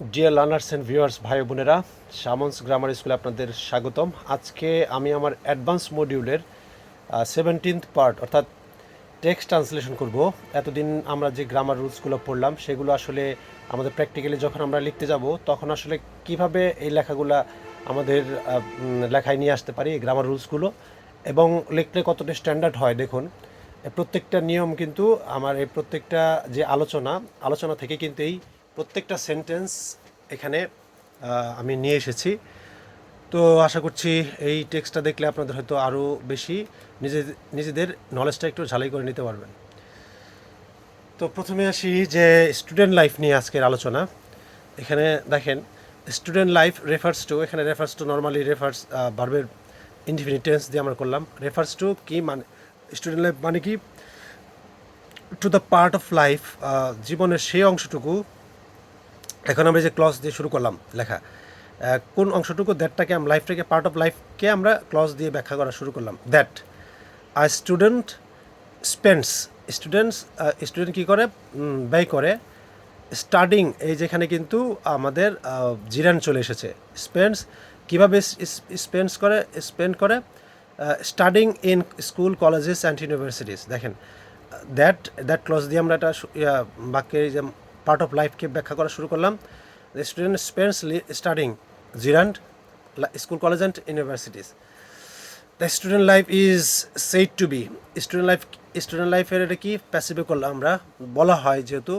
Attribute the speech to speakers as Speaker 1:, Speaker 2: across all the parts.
Speaker 1: Dear learners and viewers ভাই বোনেরা, শামন্স grammar স্কুলে আপনাদের স্বাগতম। আজকে আমি আমার অ্যাডভান্স মডিউলের 17th পার্ট অর্থাৎ টেক্সট ট্রান্সলেশন করব। এতদিন আমরা যে গ্রামার রুলসগুলো পড়লাম সেগুলো আসলে আমাদের প্র্যাকটিক্যালি যখন আমরা লিখতে যাব তখন আসলে কিভাবে এই লেখাগুলো আমাদের লেখায় নিয়ে আসতে পারি এই গ্রামার রুলসগুলো, এবং লিখলে কতটা স্ট্যান্ডার্ড হয়। দেখুন, প্রত্যেকটা নিয়ম কিন্তু আমার এই প্রত্যেকটা যে আলোচনা থেকে কিন্তু এই প্রত্যেকটা সেন্টেন্স এখানে আমি নিয়ে এসেছি। তো আশা করছি এই টেক্সটটা দেখলে আপনাদের হয়তো আরও বেশি নিজেদের নলেজটা একটু ঝালাই করে নিতে পারবেন। তো প্রথমে আসি যে স্টুডেন্ট লাইফ নিয়ে আজকের আলোচনা। এখানে দেখেন, স্টুডেন্ট লাইফ রেফার্স টু, এখানে রেফার্স টু নর্মালি রেফার্স ভার্বের ইনডিফিনিট টেন্স দিয়ে আমরা করলাম। রেফার্স টু কি মানে, স্টুডেন্ট লাইফ মানে কি, to the part of life, জীবনের সেই অংশটুকু। এখন আমরা যে ক্লজ দিয়ে শুরু করলাম লেখা, কোন অংশটুকু, দ্যাটটাকে আমরা লাইফটাকে, পার্ট অফ লাইফকে আমরা ক্লজ দিয়ে ব্যাখ্যা করা শুরু করলাম। That a student spends, student কী করে, ব্যয় করে। স্টাডিং, এই যেখানে কিন্তু আমাদের জিরান চলে এসেছে। স্পেন্ডস কীভাবে স্পেন্ড করে, studying in school, colleges and universities. দেখেন, দ্যাট ক্লজ দিয়ে আমরা একটা বাক্যের যে পার্ট অফ লাইফকে ব্যাখ্যা করা শুরু করলাম। Student spends studying gerund school, college and universities. The student life is said to be, student লাইফের এটা কি প্যাসিভে করলাম আমরা, বলা হয় যেহেতু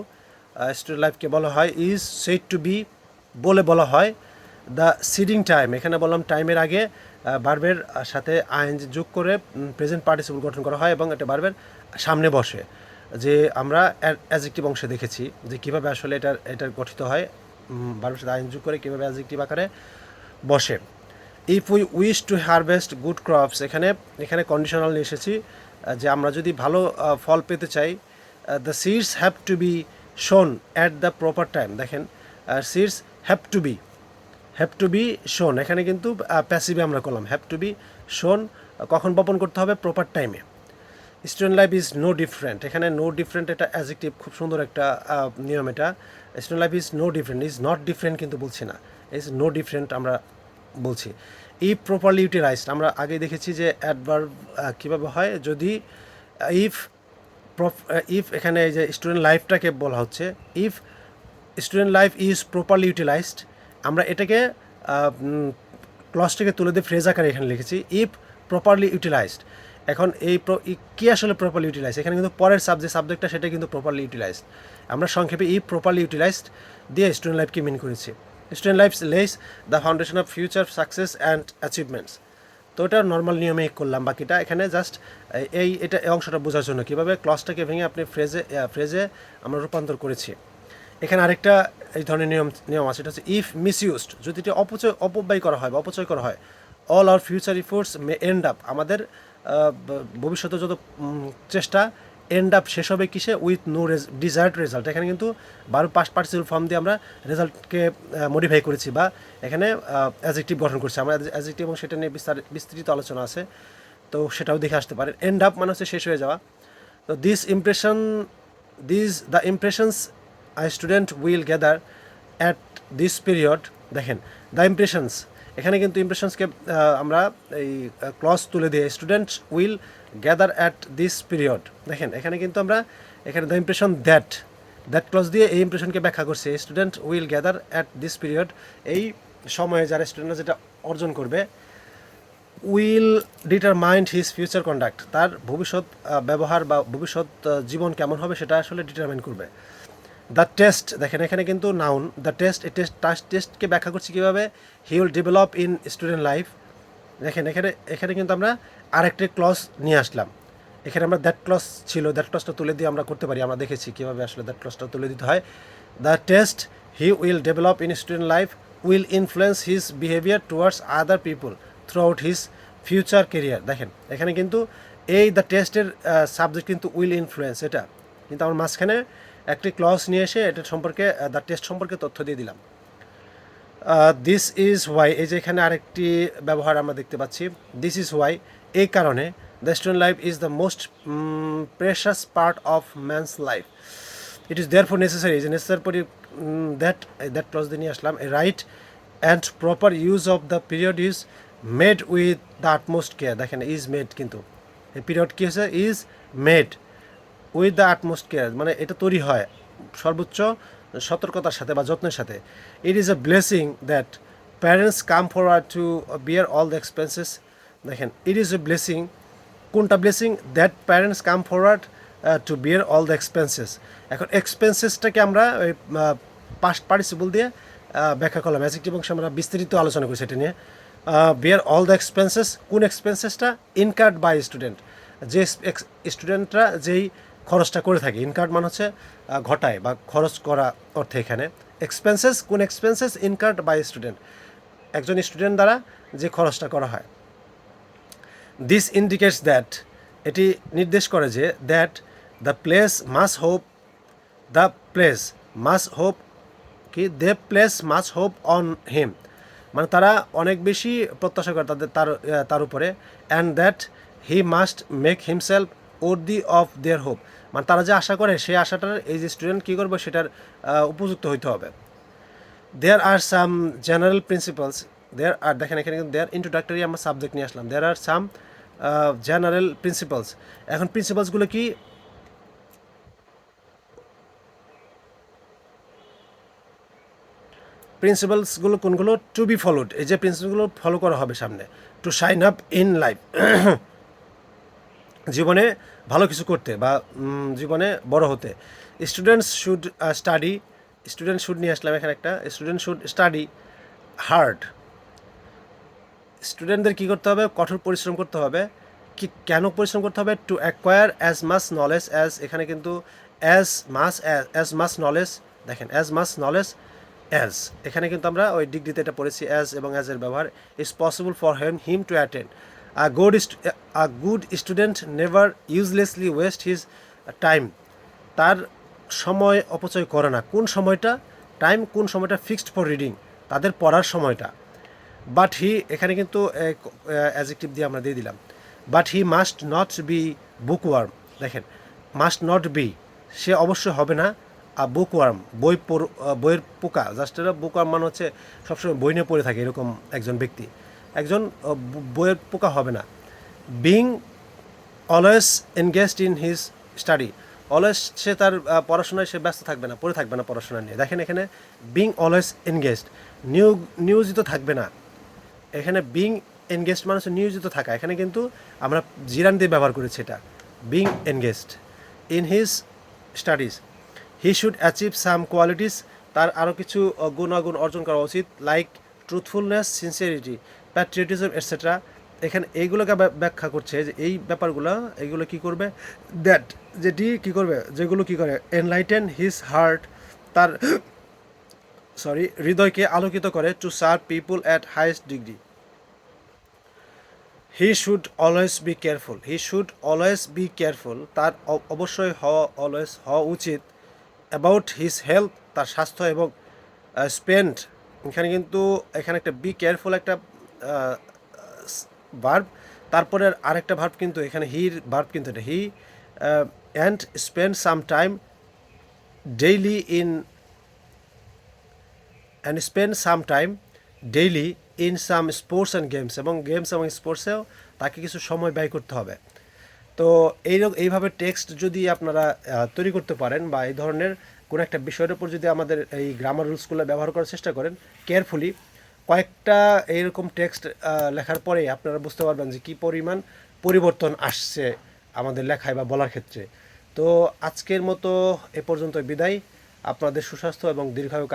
Speaker 1: স্টুডেন্ট লাইফকে বলা হয় ইজ সেইড টু বি, বলে বলা হয়। দ্য সিডিং টাইম, এখানে বললাম টাইমের আগে ভার্বের সাথে আইএনজি যোগ করে প্রেজেন্ট পার্টিসিপল গঠন করা হয় এবং এটা ভার্বের সামনে বসে। যে আমরা অ্যাডজেক্টিভ অংশে দেখেছি যে কীভাবে আসলে এটা গঠিত হয়, ভার্বের সাথে আইএনজি যোগ করে কীভাবে অ্যাডজেক্টিভ আকারে বসে। If we wish to harvest good crops, এখানে কন্ডিশনাল নিয়ে এসেছি যে আমরা যদি ভালো ফল পেতে চাই। The seeds have to be sown at the proper time. দেখেন, seeds have to be sown, এখানে কিন্তু প্যাসিভে আমরা করলাম। হ্যাভ টু বি শোন, কখন বপন করতে হবে, প্রপার টাইমে। Student life is no different, এখানে নো ডিফারেন্ট এটা অ্যাডজেক্টিভ, খুব সুন্দর একটা নিয়ম এটা। Student life is no different, is not different কিন্তু বলছি না, ইজ নো ডিফারেন্ট আমরা বলছি। ইফ প্রপারলি ইউটিলাইজড, আমরা আগে দেখেছি যে অ্যাডভার্ব কীভাবে হয়, যদি ইফ ইফ এখানে এই যে স্টুডেন্ট লাইফটাকে বলা হচ্ছে, if student life is properly utilised, আমরা এটাকে ক্লজটাকে তুলে দিয়ে ফ্রেজ আকারে এখানে লিখেছি ইফ প্রপারলি ইউটিলাইজড। এখন এই কী আসলে প্রপারলি ইউটিলাইজড, এখানে কিন্তু পরের সাবজেক্টটা সেটা কিন্তু প্রপারলি ইউটিলাইজড। আমরা সংক্ষেপে ইফ প্রপারলি ইউটিলাইজড দিয়ে স্টুডেন্ট লাইফকে মিন করেছি। Student life less the foundation of future success and achievements. তো এটা নর্মাল নিয়মে করলাম, বাকিটা এখানে জাস্ট এই অংশটা বোঝার জন্য কীভাবে ক্লজটাকে ভেঙে আপনি ফ্রেজে আমরা রূপান্তর করেছি। এখানে আরেকটা এই ধরনের নিয়ম আছে, এটা হচ্ছে ইফ মিসইউজড, যদি এটা অপব্যয় করা হয় বা অপচয় করা হয়। All our future efforts May end up, আমাদের ভবিষ্যতে যত চেষ্টা এন্ড আপ শেষ হবে কিসে, উইথ নো ডিজায়ার্ড রেজাল্ট। এখানে কিন্তু পাস্ট পার্টিসিপল ফর্ম দিয়ে আমরা রেজাল্টকে মডিফাই করেছি বা এখানে অ্যাডজেক্টিভ গঠন করছি আমরা অ্যাডজেক্টিভ, এবং সেটা নিয়ে বিস্তৃত আলোচনা আছে, তো সেটাও দেখে আসতে পারেন। এন্ড আপ মানে হচ্ছে শেষ হয়ে যাওয়া। তো the impressions I student will gather at this period. দেখেন, দ্য ইমপ্রেশনস, এখানে কিন্তু ইমপ্রেশনসকে আমরা এই ক্লজ তুলে দিয়ে student will gather at this period. দেখেন, এখানে কিন্তু আমরা এখানে দ্য ইমপ্রেশন দ্যাট ক্লজ দিয়ে এই ইমপ্রেশনকে ব্যাখ্যা করছে। Student will gather at this period, এই সময়ে যারা স্টুডেন্টরা যেটা অর্জন করবে। Will determined his future conduct, তার ভবিষ্যৎ ব্যবহার বা ভবিষ্যৎ জীবন কেমন হবে সেটা আসলে ডিটারমাইন করবে। দ্য টেস্ট, দেখেন এখানে কিন্তু নাউন, দ্য টেস্টকে ব্যাখ্যা করছি কীভাবে, he will develop in student life. দেখেন এখানে কিন্তু আমরা আরেকটি ক্লজ নিয়ে আসলাম। এখানে আমরা দ্যাট ক্লজ ছিল, দ্যাট ক্লজটা তুলে দিয়ে আমরা করতে পারি, আমরা দেখেছি কীভাবে আসলে দ্যাট ক্লজটা তুলে দিতে হয়। The test he will develop in student life will influence his behaviour towards other people through out his future career. দেখেন, এখানে কিন্তু এই দ্য টেস্টের সাবজেক্ট কিন্তু উইল ইনফ্লুয়েন্স, এটা কিন্তু আমার মাঝখানে একটি ক্লজ নিয়ে এসে এটা সম্পর্কে দ্য টেস্ট সম্পর্কে তথ্য দিয়ে দিলাম। দিস ইজ ওয়াই, এই যে এখানে আরেকটি ব্যবহার আমরা দেখতে পাচ্ছি, দিস ইজ ওয়াই, এই কারণে the student life is the most precious part of man's life. It is therefore necessary, যে দ্যাট ক্লজ দিয়ে নিয়ে আসলাম, right and proper use of the period is made with the utmost care. দেখেন is made, কিন্তু এই period কী হয়েছে, is made with the utmost care, মানে এটা তৈরি হয় সর্বোচ্চ সতর্কতার সাথে বা যত্নের সাথে। It is a blessing that parents come forward to bear all the expenses. দেখেন ইট ইজ এ ব্লেসিং, কোনটা blessing, that parents come forward to bear all the expenses. এখন এক্সপেন্সেসটাকে আমরা ওই পাস্ট পার্টিসিপল দিয়ে ব্যাখ্যা করলাম, অ্যাডজেক্টিভ অংশে আমরা বিস্তারিত আলোচনা করি সেটা নিয়ে। বিয়ার অল দ্য এক্সপেন্সেস, কোন এক্সপেন্সেসটা, ইনকার্ড বাই স্টুডেন্ট, যে স্টুডেন্টরা যেই খরচটা করে থাকে, ইনকার্ড মানে হচ্ছে ঘটায় বা খরচ করা অর্থে এখানে। এক্সপেন্সেস, কোন এক্সপেন্সেস, ইনকার্ড বাই স্টুডেন্ট, একজন স্টুডেন্ট দ্বারা যে খরচটা করা হয়। দিস ইন্ডিকেটস দ্যাট, এটি নির্দেশ করে যে, that the place much hope, the place much hope কি, they place much hope on him, মানে তারা অনেক বেশি প্রত্যাশা করে তার উপরে। And that he must make himself worthy of their hope, মানে তারা যে আশা করে সেই আশাটার এই যে স্টুডেন্ট কী করবে সেটার উপযুক্ত হইতে হবে। দেয়ার আর সাম জেনারেল প্রিন্সিপালস, দেয়ার আর, দেখেন এখানে কিন্তু দেয়ার ইন্ট্রোডাক্টরি আমরা সাবজেক্ট নিয়ে আসলাম। দেয়ার আর সাম জেনারেল প্রিন্সিপালস, এখন প্রিন্সিপালসগুলো কি, প্রিন্সিপালসগুলো কোনগুলো, টু বি ফলোড, এই যে প্রিন্সিপালগুলো ফলো করা হবে সামনে। To shine up in life, জীবনে ভালো কিছু করতে বা জীবনে বড় হতে। Students should study, student should নিয়ে আসলাম এখানে একটা, স্টুডেন্ট শুড স্টাডি হার্ড, স্টুডেন্টদের কী করতে হবে, কঠোর পরিশ্রম করতে হবে। কি কেন পরিশ্রম করতে হবে, to acquire as much knowledge as, এখানে কিন্তু অ্যাজ মাস নলেজ, দেখেন অ্যাজ মাস নলেজ অ্যাজ, এখানে কিন্তু আমরা ওই ডিগ্রিতে এটা পড়েছি অ্যাজ এবং অ্যাজের ব্যবহার। Is possible for him to attend. A good student never uselessly waste his time, তার সময় অপচয় করে না। কোন সময়টা, টাইম কোন সময়টা, ফিক্সড ফর রিডিং, তাদের পড়ার সময়টা। বাট হি, এখানে কিন্তু অ্যাডজেক্টিভ দিয়ে আমরা দিয়ে দিলাম। But he must not be bookworm, দেখেন মাস্ট নট বি, সে অবশ্যই হবে না বুকওয়ার্ম, বইয়ের পোকা। জাস্ট এটা বুকওয়ার্ম মানে হচ্ছে সবসময় বই নিয়ে পড়ে থাকে এরকম একজন ব্যক্তি, একজন বইয়ের পোকা হবে না। Being always engaged in his study, always সে তার পড়াশোনায় সে ব্যস্ত থাকবে না, পড়ে থাকবে না পড়াশোনা নিয়ে। দেখেন এখানে বিং অলওয়েজ এনগেজড, নিয়োজিত থাকবে না, এখানে বিং এনগেজড মানে হচ্ছে নিয়োজিত থাকা, এখানে কিন্তু আমরা জিরান দিয়ে ব্যবহার করেছি এটা, being engaged in his studies. He should achieve some qualities, তার আরও কিছু গুণাগুণ অর্জন করা উচিত, like truthfulness, sincerity, patriotism etcetera. এখানে এইগুলোকে ব্যাখ্যা করছে যে এই ব্যাপারগুলো, এইগুলো কী করবে, দ্যাট যেটি কী করবে, যেগুলো কী করে, এনলাইটেন হিজ হার্ট, তার হৃদয়কে আলোকিত করে, to serve people at highest degree. He should always be careful, he should always be careful, তার অবশ্যই অলওয়েজ হওয়া উচিত, অ্যাবাউট হিজ হেলথ, তার স্বাস্থ্য, এবং স্পেন্ড, এখানে একটা বি কেয়ারফুল একটা ভার্ব, তারপরে আরেকটা ভার্ব কিন্তু এখানে হির ভার্ব কিন্তু এটা, he and spend some time daily in, and spend some time daily in some sports and games, এবং গেমস এবং স্পোর্টসেও তাকে কিছু সময় ব্যয় করতে হবে। তো এইভাবে টেক্সট যদি আপনারা তৈরি করতে পারেন বা এই ধরনের কোনো একটা বিষয়ের উপর যদি আমাদের এই গ্রামার রুলসগুলো ব্যবহার করার চেষ্টা করেন কেয়ারফুলি, কয়েকটা এইরকম টেক্সট লেখার পরে আপনারা বুঝতে পারবেন যে কী পরিমাণ পরিবর্তন আসছে আমাদের লেখায় বা বলার ক্ষেত্রে। তো আজকের মতো এ পর্যন্ত বিদায়, আপনাদের সুস্বাস্থ্য এবং দীর্ঘায়ু